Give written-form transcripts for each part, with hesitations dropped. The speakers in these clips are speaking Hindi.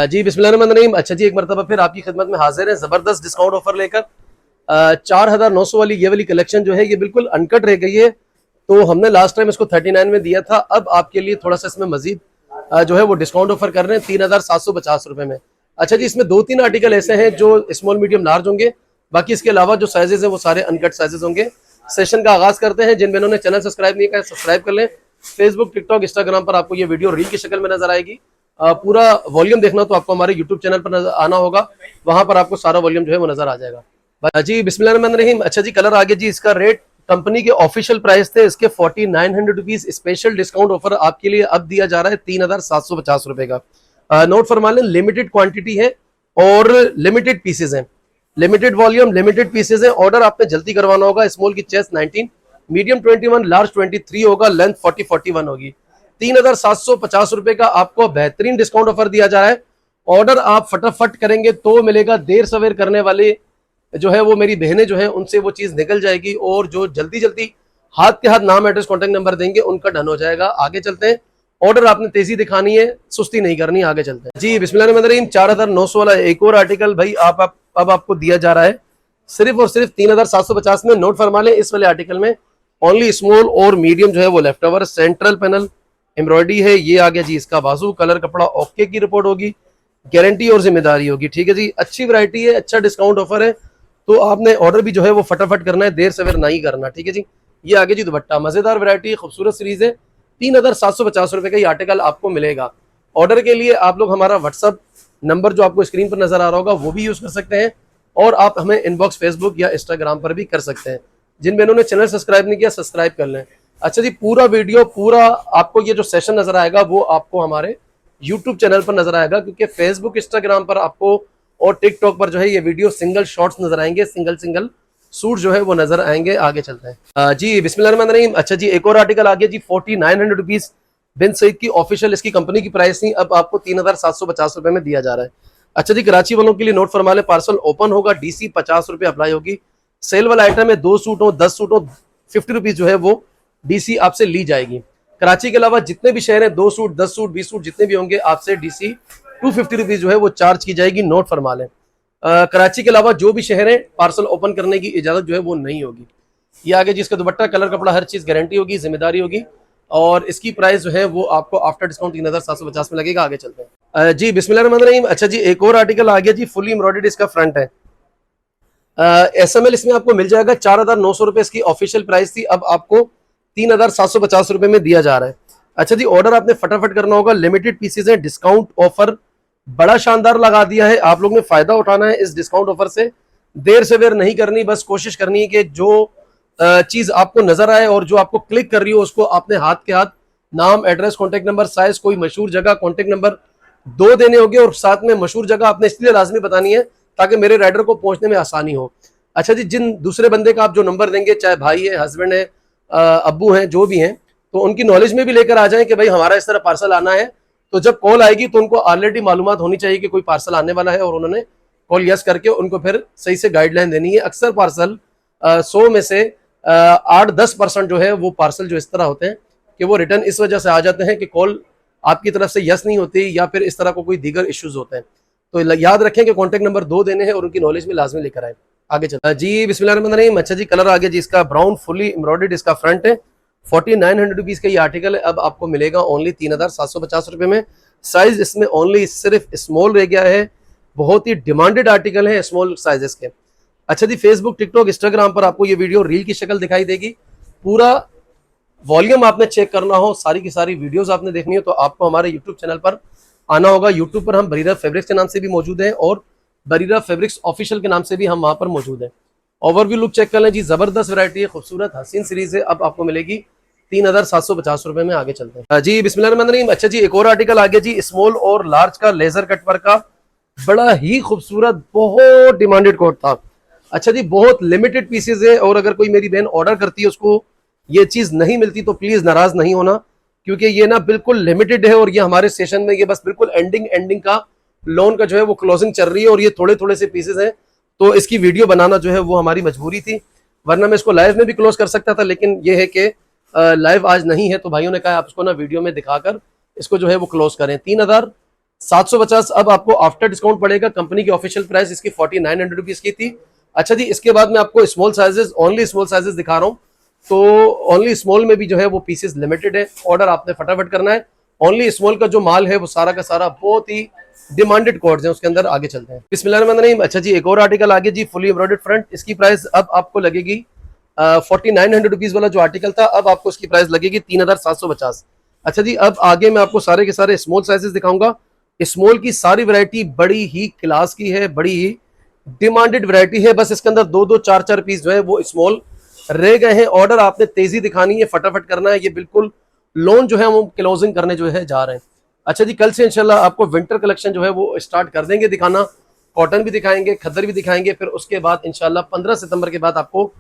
जी बिस्मिल्लाहिर्रहमानिर्रहीम। अच्छा जी, एक मरतबा फिर आपकी खिदमत में हाजिर है ज़बरदस्त डिस्काउंट ऑफर लेकर। 4900 वाली ये वाली कलेक्शन जो है ये बिल्कुल अनकट रह गई है। तो हमने लास्ट टाइम इसको 39 में दिया था, अब आपके लिए थोड़ा सा इसमें मजीद जो है वो डिस्काउंट ऑफर कर रहे हैं 3750 रुपए में। अच्छा जी, इसमें 2-3 आर्टिकल ऐसे हैं जो स्मॉल मीडियम लार्ज होंगे, बाकी इसके अलावा जो साइजेस हैं वो सारे अनकट साइजेस होंगे। सेशन का आगाज करते हैं। जिन बहनों ने चैनल सब्सक्राइब नहीं किया सब्सक्राइब कर लें। फेसबुक, टिकटॉक, इंस्टाग्राम पर आपको ये वीडियो रील की शक्ल में नजर आएगी। पूरा वॉल्यूम देखना तो आपको हमारे यूट्यूब चैनल पर आना होगा, वहां पर आपको सारा वॉल्यूम जो है वो नजर आ जाएगा। जी बिस्मिल्लाहिर्रहमानिर्रहीम। अच्छा जी, कलर आगे जी, इसका रेट कंपनी के ऑफिशियल प्राइस थे इसके 4900 रुपीज। स्पेशल डिस्काउंट ऑफर आपके लिए अब दिया जा रहा है 3750 रुपए का। नोट फरमा लें, लिमिटेड क्वांटिटी है और लिमिटेड पीसेज हैं, लिमिटेड वॉल्यूम, लिमिटेड पीसेज है। ऑर्डर आपने जल्दी करवाना होगा। स्मॉल की चेस्ट 19, मीडियम 21, लार्ज 23 होगा, लेंथ 40-41 होगी। 3750 रुपए का आपको बेहतरीन डिस्काउंट ऑफर दिया जा रहा है। ऑर्डर आप फटाफट करेंगे तो मिलेगा, देर सवेर करने वाले जो है वो मेरी बहनें जो है उनसे वो चीज निकल जाएगी, और जो जल्दी जल्दी हाथ के हाथ नाम, एड्रेस, कॉन्टेक्ट नंबर देंगे उनका डन हो जाएगा। आगे चलते हैं। ऑर्डर आपने तेजी दिखानी है, सुस्ती नहीं करनी। आगे चलते हैं जी बिस्मिल्लाहिर्रहमानिर्रहीम। 4900 वाला एक और आर्टिकल भाई आप अब आपको दिया जा रहा है सिर्फ और सिर्फ 3750 में। नोट फरमा लें, इस वाले आर्टिकल में ओनली स्मॉल और मीडियम जो है वो left over, central panel embroidery है। ये आ गया जी इसका बाजू, कलर कपड़ा ओके की रिपोर्ट होगी, गारंटी और जिम्मेदारी होगी। ठीक है जी, अच्छी वैरायटी है, अच्छा डिस्काउंट ऑफर है, तो आपने ऑर्डर भी जो है वो फटाफट करना है, देर सवेर नहीं करना। ठीक है जी, ये आगे जी दुपट्टा, मजेदार वैरायटी, खूबसूरत सीरीज है। 3750 रुपए का ये आर्टिकल आपको मिलेगा। ऑर्डर के लिए आप लोग हमारा व्हाट्सअप नंबर जो आपको स्क्रीन पर नजर आ रहा होगा वो भी यूज कर सकते हैं, और आप हमें इनबॉक्स फेसबुक या इंस्टाग्राम पर भी कर सकते हैं। जिन बहनों ने चैनल सब्सक्राइब नहीं किया सब्सक्राइब कर लें। अच्छा जी, पूरा वीडियो पूरा आपको ये जो सेशन नजर आएगा वो आपको हमारे यूट्यूब चैनल पर नजर आएगा, क्योंकि फेसबुक, इंस्टाग्राम पर आपको और टिकटॉक पर जो है ये वीडियो सिंगल शॉट्स नजर आएंगे, सिंगल सिंगल सूट जो है वो नजर आएंगे। आगे चलते हैं जी बिस्मिल्लाहिर्रहमानिर्रहीम। अच्छा जी, एक और आर्टिकल आ गया जी 4900 रुपीज। बिन सईद की ऑफिशियल इसकी कंपनी की प्राइस थी, अब आपको 3750 रुपए में दिया जा रहा है। अच्छा जी, कराची वालों के लिए नोट फरमा ले, पार्सल ओपन होगा, DC 50 रुपए अप्लाई होगी। सेल वाला आइटम है, 2 सूट हो, 10 सूट हो, 50 रुपीज जो है वो DC आपसे ली जाएगी। कराची के अलावा जितने भी शहर हैं, 2 सूट, 10 सूट, 20 सूट जितने भी होंगे, आपसे DC 250 रुपीज जो है वो चार्ज की जाएगी। नोट फरमा लें, कराची के अलावा जो भी शहर है पार्सल ओपन करने की इजाजत जो है वो नहीं होगी। ये आगे जिसका दुपट्टा, कलर कपड़ा, हर चीज गारंटी होगी, जिम्मेदारी होगी, और इसकी प्राइस जो है वो आपको आफ्टर डिस्काउंट 3750 में लगेगा। आगे चलते हैं जी बिस्मिल्लाहिर्रहमानिर्रहीम। अच्छा जी, एक और आर्टिकल आ गया जी, फुली एम्ब्रॉयडर्ड इसका फ्रंट है। SML इसमें आपको मिल जाएगा। 4900 रुपए इसकी ऑफिशियल प्राइस थी, अब आपको 3750 रुपए में दिया जा रहा है। अच्छा जी, ऑर्डर आपने फटाफट करना होगा, लिमिटेड पीसेज है, डिस्काउंट ऑफर बड़ा शानदार लगा दिया है, आप लोग ने फायदा उठाना है इस डिस्काउंट ऑफर से। देर सवेर नहीं करनी, बस कोशिश करनी है कि जो चीज आपको नजर आए और जो आपको क्लिक कर रही हो उसको आपने हाथ के हाथ नाम, एड्रेस, कॉन्टेक्ट नंबर, साइज, कोई मशहूर जगह, कॉन्टेक्ट नंबर 2 देने होंगे, और साथ में मशहूर जगह आपने इसलिए लाजमी बतानी है ताकि मेरे राइडर को पहुंचने में आसानी हो। अच्छा जी, जिन दूसरे बंदे का आप जो नंबर देंगे, चाहे भाई है, हस्बैंड है, अब्बू हैं, जो भी हैं, तो उनकी नॉलेज में भी लेकर आ जाएं कि भाई हमारा इस तरह पार्सल आना है। तो जब कॉल आएगी तो उनको ऑलरेडी मालूमात होनी चाहिए कि कोई पार्सल आने वाला है, और उन्होंने कॉल यस करके उनको फिर सही से गाइडलाइन देनी है। अक्सर पार्सल 100 में से 8-10% जो है वो पार्सल जो इस तरह होते हैं कि वो रिटर्न इस वजह से आ जाते हैं कि कॉल आपकी तरफ से यस नहीं होती, या फिर इस तरह को कोई दीगर इश्यूज होते हैं। तो याद रखें कि कॉन्टेक्ट नंबर 2 देने हैं और उनकी नॉलेज में लाजमी लेकर आए। आगे चलते जी बिस्मिल्लाहिर्रहमानिर्रहीम। अच्छा जी, कलर आगे जी इसका ब्राउन, फुली एम्ब्रॉयडर्ड इसका फ्रंट है। 4900 रुपीज का ये आर्टिकल है, अब आपको मिलेगा ओनली 3750 रुपए में। साइज इसमें ओनली सिर्फ स्मॉल रह गया है, बहुत ही डिमांडेड आर्टिकल है स्मॉल साइजेस के। अच्छा जी, फेसबुक, टिकटॉक, इंस्टाग्राम पर आपको ये वीडियो रील की शक्ल दिखाई देगी। पूरा वॉल्यूम आपने चेक करना हो, सारी की सारी वीडियोस आपने देखनी हो, तो आपको हमारे यूट्यूब चैनल पर आना होगा। यूट्यूब पर हम बरीरा फैब्रिक्स के नाम से भी मौजूद हैं, और बरीरा फैब्रिक्स ऑफिशियल के नाम से भी हम वहां पर मौजूद हैं। ओवरव्यू लुक चेक कर लें जी, जबरदस्त वैरायटी है, खूबसूरत हसीन सीरीज है, अब आपको मिलेगी 3750 रुपए में। आगे चलते हैं जी बिस्मिल्लाहिर्रहमानिर्रहीम। अच्छा जी, एक और आर्टिकल आ गया जी, स्मॉल और लार्ज का लेजर कट वर्क का, बड़ा ही खूबसूरत, बहुत डिमांडेड कोट था। अच्छा जी, बहुत लिमिटेड पीसेज है, और अगर कोई मेरी बहन ऑर्डर करती है उसको ये चीज नहीं मिलती तो प्लीज नाराज नहीं होना, क्योंकि ये ना बिल्कुल लिमिटेड है, और ये हमारे सेशन में ये बस बिल्कुल एंडिंग का लोन का जो है वो क्लोजिंग चल रही है, और ये थोड़े थोड़े से पीसेज हैं, तो इसकी वीडियो बनाना जो है वो हमारी मजबूरी थी, वरना मैं इसको लाइव में भी क्लोज कर सकता था, लेकिन ये है कि लाइव आज नहीं है, तो भाइयों ने कहा आप इसको ना वीडियो में दिखाकर इसको जो है वो क्लोज करें। 750 अब आपको आफ्टर डिस्काउंट पड़ेगा। कंपनी की ऑफिशियल प्राइस इसकी 4900 रुपीज की थी। अच्छा जी, इसके बाद मैं आपको small sizes, only small sizes दिखा रहा हूँ। तो ओनली स्मॉल में भी जो है वो पीसेस लिमिटेड है, ऑर्डर आपने फटाफट करना है। ओनली स्मॉल का जो माल है वो सारा का सारा बहुत ही डिमांडेड कोड्स है, उसके अंदर आगे चलते हैं। बिस्मिल्लाहिर्रहमानिर्रहीम। अच्छा जी, एक और आर्टिकल आगे जी, फुली एम्ब्रॉयडर्ड फ्रंट। इसकी प्राइस अब आपको लगेगी 4900 रुपीज वाला जो आर्टिकल था, अब आपको इसकी प्राइस लगेगी 3750। अच्छा जी, अब आगे मैं आपको सारे के सारे स्मॉल साइजेस दिखाऊंगा। स्मॉल की सारी वैरायटी बड़ी ही क्लास की है, बड़ी ही डिमांडेड वैरायटी है। बस इसके अंदर दो दो चार चार पीस जो है वो स्मॉल रह गए हैं। ऑर्डर आपने तेजी दिखानी है, फटाफट करना है। ये बिल्कुल लोन जो है वो क्लोजिंग करने जो है जा रहे हैं। अच्छा जी, कल से इंशाल्लाह आपको विंटर कलेक्शन जो है वो स्टार्ट कर देंगे दिखाना। कॉटन भी दिखाएंगे, खद्दर भी दिखाएंगे। फिर उसके बाद इंशाल्लाह 15 सितंबर के बाद आपको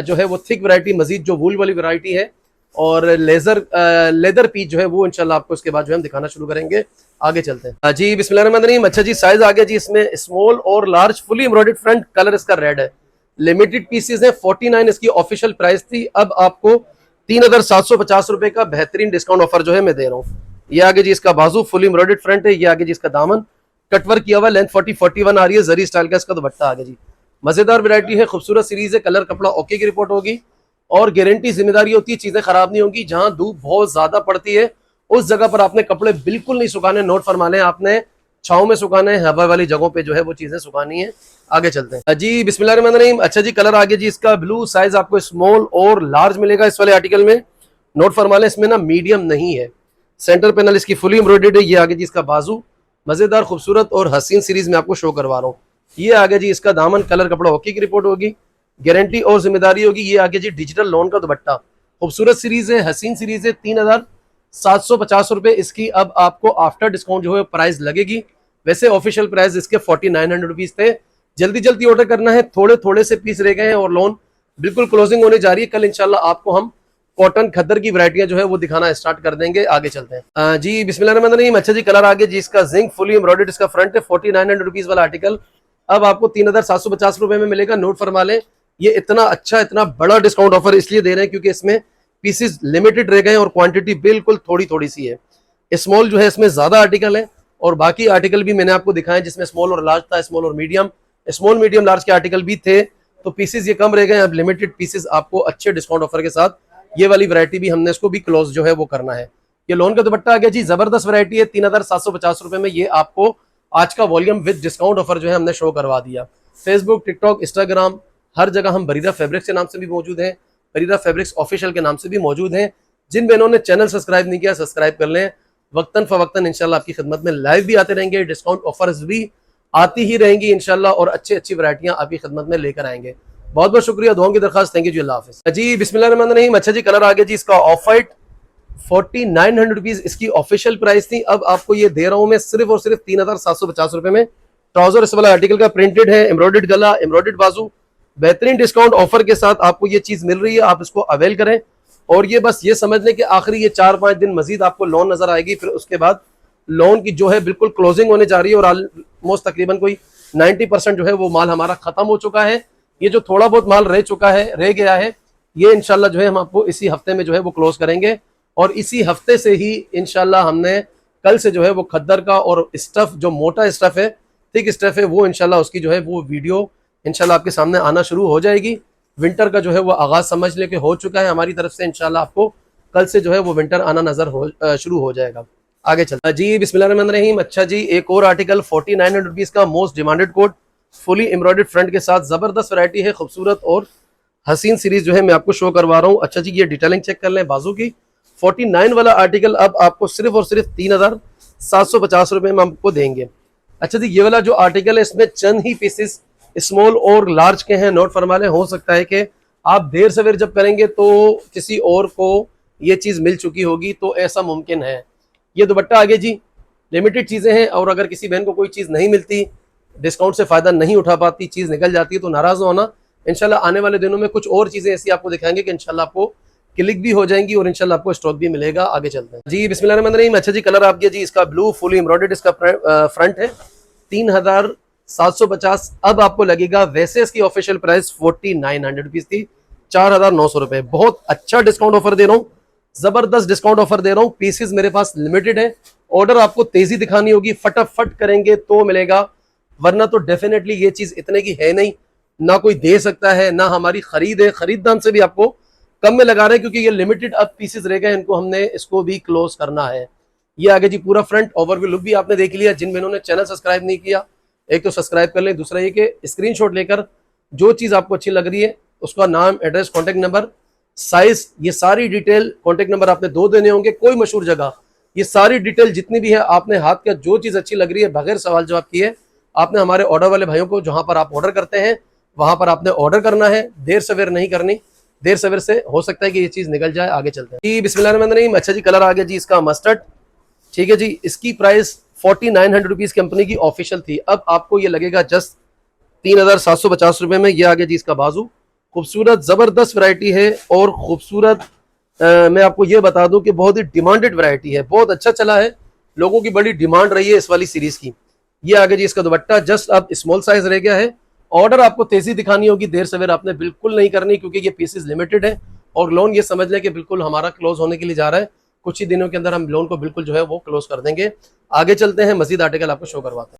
जो है वो थिक वैरायटी, मजीद जो वूल वाली वैरायटी है और लेदर पीस जो है वो इंशाल्लाह आपको इसके बाद जो है हम दिखाना शुरू करेंगे। आगे चलते हैं जी। बिस्मिल्लाहिर्रहमानिर्रहीम। अच्छा जी, साइज आ गया जी इसमें स्मॉल और large, fully embroidered front, colour इसका रेड है। लिमिटेड पीसेस है, 49 इसकी ऑफिशियल प्राइस थी। अब आपको 3750 रुपए का बेहतरीन डिस्काउंट ऑफर जो है मैं दे रहा हूँ। ये आगे जी इसका बाजू फुली एम्ब्रॉयडर्ड फ्रंट है। ये आगे जी इसका दामन कटवर्क किया हुआ, लेंथ 40-41 आ रही है, जरी स्टाइल का इसका दुपट्टा आगे जी। मजेदार वैरायटी है, खूबसूरत सीरीज है। कलर कपड़ा ओके की रिपोर्ट होगी और गारंटी जिम्मेदारी होती है, चीजें खराब नहीं होंगी। जहां धूप बहुत ज्यादा पड़ती है उस जगह पर आपने कपड़े बिल्कुल नहीं सुखाने, नोट फरमा लें। आपने छाव में सुखाने हैं, हवा वाली जगहों पे जो है वो चीजें सुखानी है। आगे चलते हैं जी। बिस्मिल्लाहिर्रहमानिर्रहीम। अच्छा जी, कलर आगे जी इसका ब्लू, साइज आपको स्मॉल और लार्ज मिलेगा इस वाले आर्टिकल में। नोट फरमा लें, इसमें ना मीडियम नहीं है। सेंटर पैनल इसकी फुली एम्ब्रॉयडर्ड है। ये आगे जी इसका बाजू, मजेदार खूबसूरत और हसीन सीरीज में आपको शो करवा रहा हूँ। ये आगे जी इसका दामन, कलर कपड़ा ओके की रिपोर्ट होगी, गारंटी और जिम्मेदारी होगी। ये आगे जी डिजिटल लोन का दुपट्टा, खूबसूरत सीरीज है, हसीन सीरीज है। 3750 रुपए इसकी अब आपको आफ्टर डिस्काउंट जो है प्राइस लगेगी। वैसे ऑफिशियल प्राइस इसके 4900 रुपीज थे। जल्दी जल्दी ऑर्डर करना है, थोड़े थोड़े से पीस रह गए हैं और लोन बिल्कुल क्लोजिंग होने जा रही है। कल इंशाल्लाह आपको हम कॉटन खद्दर की वैरायटियां जो है वो दिखाना स्टार्ट कर देंगे। आगे चलते हैं जी। बिस्मिल्लाहिर्रहमानिर्रहीम। अच्छा जी, कलर आगे जी इसका जिंक, फुली एम्ब्रॉयडर्ड इसका फ्रंट है। 4900 रुपीज वाला आर्टिकल अब आपको 3750 रुपए में मिलेगा। नोट फरमा लें, ये इतना अच्छा, इतना बड़ा डिस्काउंट ऑफर इसलिए दे रहे हैं क्योंकि इसमें पीसेस लिमिटेड रह गए हैं और क्वांटिटी बिल्कुल थोड़ी थोड़ी सी है। स्मॉल जो है इसमें ज्यादा आर्टिकल है और बाकी आर्टिकल भी मैंने आपको दिखाए जिसमें स्मॉल और लार्ज था, स्मॉल और मीडियम, स्मॉल मीडियम लार्ज के आर्टिकल भी थे। तो पीसेस ये कम रह गए। अब लिमिटेड पीसेस आपको अच्छे डिस्काउंट ऑफर के साथ, ये वाली वैरायटी भी हमने इसको भी क्लोज जो है वो करना है। ये लोन का दुपट्टा आ गया जी, जबरदस्त वैरायटी है। 3750 रुपए में ये आपको आज का वॉल्यूम विद डिस्काउंट ऑफर जो है हमने शो करवा दिया। फेसबुक, टिकटॉक, इंस्टाग्राम, हर जगह हम बरीदा फैब्रिक्स के नाम से भी मौजूद हैं, बरीदा फैब्रिक्स ऑफिशियल के नाम से भी मौजूद हैं। जिन बहनों ने चैनल सब्सक्राइब नहीं किया, सब्सक्राइब कर लें। वक्तन फवक्तन इंशाल्लाह आपकी खिदमत में लाइव भी आते रहेंगे, डिस्काउंट ऑफर्स भी आती ही रहेंगी इंशाल्लाह, और अच्छी अच्छी वैरायटियां आपकी खिदमत में लेकर आएंगे। बहुत बहुत शुक्रिया, दुआओं की दरखास्त। थैंक यू जी, अल्लाह हाफिज़ जी। बिस्मिल्लाहिर्रहमानिर्रहीम। अच्छा जी, कलर आगे जी इसका ऑफ वाइट, 4900 रुपीज इसकी ऑफिशियल प्राइस थी। अब आपको ये दे रहा हूं मैं सिर्फ और सिर्फ 3750 रुपए में। ट्राउजर इस वाला आर्टिकल का प्रिंटेड है, एम्ब्रॉयडर्ड गला, एम्ब्रॉयडर्ड बाजू, बेहतरीन डिस्काउंट ऑफर के साथ आपको ये चीज मिल रही है। आप इसको अवेल करें और ये बस ये समझ लें कि आखिरी ये 4-5 दिन मजीद आपको लोन नजर आएगी। फिर उसके बाद लोन की जो है बिल्कुल क्लोजिंग होने जा रही है और ऑलमोस्ट तकरीबन कोई 90% जो है वो माल हमारा खत्म हो चुका है। ये जो थोड़ा बहुत माल रह चुका है, रह गया है, ये इंशाल्लाह जो है हम आपको इसी हफ्ते में जो है वो क्लोज करेंगे। और इसी हफ्ते से ही इंशाल्लाह हमने कल से जो है वो खद्दर का और स्टफ, जो मोटा स्टफ है, थिक स्टफ है, वो इंशाल्लाह उसकी जो है वो वीडियो इंशाल्लाह आपके सामने आना शुरू हो जाएगी। विंटर का जो है वो आगाज समझ लेके हो चुका है हमारी तरफ से। इंशाल्लाह आपको कल से जो है वो विंटर आना नजर शुरू हो जाएगा। आगे चलता जी। बिस्मिल्लाहिर्रहमानिर्रहीम। अच्छा जी, एक और आर्टिकल 4900 रुपीज का most demanded coat, fully embroidered front के साथ, जबरदस्त वैरायटी है, खूबसूरत और हसीन सीरीज जो है मैं आपको शो करवा रहा हूँ। अच्छा जी, ये डिटेलिंग चेक कर लें बाजू की। 49 वाला आर्टिकल अब आपको सिर्फ और सिर्फ 3750 रुपए में आपको देंगे। अच्छा जी, ये वाला जो आर्टिकल है इसमें चंद ही पीसेस स्मॉल और लार्ज के हैं। नोट फरमा लें, हो सकता है कि आप देर सवेर जब करेंगे तो किसी और को ये चीज मिल चुकी होगी, तो ऐसा मुमकिन है। ये दुपट्टा आगे जी, लिमिटेड चीजें हैं और अगर किसी बहन को कोई चीज नहीं मिलती, डिस्काउंट से फायदा नहीं उठा पाती, चीज निकल जाती है, तो नाराज होना। इंशाल्लाह आने वाले दिनों में कुछ और चीजें ऐसी आपको दिखाएंगे कि इंशाल्लाह आपको क्लिक भी हो जाएंगी और इंशाल्लाह आपको स्टॉक भी मिलेगा। आगे चलते हैं जी। बिस्मिल्लाहिर्रहमानिर्रहीम। अच्छा जी, कलर आप जी इसका ब्लू, फुली एम्ब्रॉयडर्ड इसका फ्रंट है। 3750 अब आपको लगेगा। वैसे इसकी ऑफिशियल प्राइस 4900 रुपीज थी, 4900 रुपए। बहुत अच्छा डिस्काउंट ऑफर दे रहा हूँ, जबरदस्त डिस्काउंट ऑफर दे रहा हूँ। पीसेस मेरे पास लिमिटेड है, ऑर्डर आपको तेजी दिखानी होगी, फटाफट करेंगे तो मिलेगा, वरना तो डेफिनेटली ये चीज इतने की है नहीं, ना कोई दे सकता है, ना हमारी खरीद है। खरीददार से भी आपको कम में लगा रहे हैं क्योंकि ये लिमिटेड अब पीसेस रह गए, इनको हमने इसको भी क्लोज करना है। ये आगे जी पूरा फ्रंट ओवरव्यू लुक भी आपने देख लिया। जिन बहनों ने चैनल सब्सक्राइब नहीं किया, एक तो सब्सक्राइब कर लें, दूसरा ये कि स्क्रीनशॉट लेकर जो चीज आपको अच्छी लग रही है उसका नाम, एड्रेस, कॉन्टेक्ट नंबर, साइज, ये सारी डिटेल, कॉन्टेक्ट नंबर आपने 2 देने होंगे, कोई मशहूर जगह, ये सारी डिटेल जितनी भी है आपने हाथ का जो चीज अच्छी लग रही है बगैर सवाल जवाब किए आपने हमारे ऑर्डर वाले भाइयों को जहां पर आप ऑर्डर करते हैं वहां पर आपने ऑर्डर करना है। देर सवेर नहीं करनी, देर सवेर से हो सकता है कि ये चीज निकल जाए। आगे चलते हैं जी, बिस्मिल्लाहिर्रहमानिर्रहीम। अच्छा जी, कलर आ गया जी इसका मस्टर्ड, ठीक है जी। इसकी प्राइस 4900 रुपीज कंपनी की ऑफिशियल थी, अब आपको ये लगेगा जस्ट 3750 रुपए में। ये आ गया जी इसका बाजू, खूबसूरत जबरदस्त वैरायटी है और खूबसूरत मैं आपको ये बता दूं कि बहुत ही डिमांडेड वैरायटी है, बहुत अच्छा चला है, लोगों की बड़ी डिमांड रही है इस वाली सीरीज की। ये आगे जी इसका दुपट्टा, जस्ट अब स्मॉल साइज रह गया है। ऑर्डर आपको तेजी दिखानी होगी, देर सवेर आपने बिल्कुल नहीं करनी क्योंकि ये पीसेस लिमिटेड है और लोन ये समझ लें कि बिल्कुल हमारा क्लोज होने के लिए जा रहा है। कुछ ही दिनों के अंदर हम लोन को बिल्कुल जो है वो क्लोज कर देंगे। आगे चलते हैं, मजीद आर्टिकल आपको शो करवाते हैं।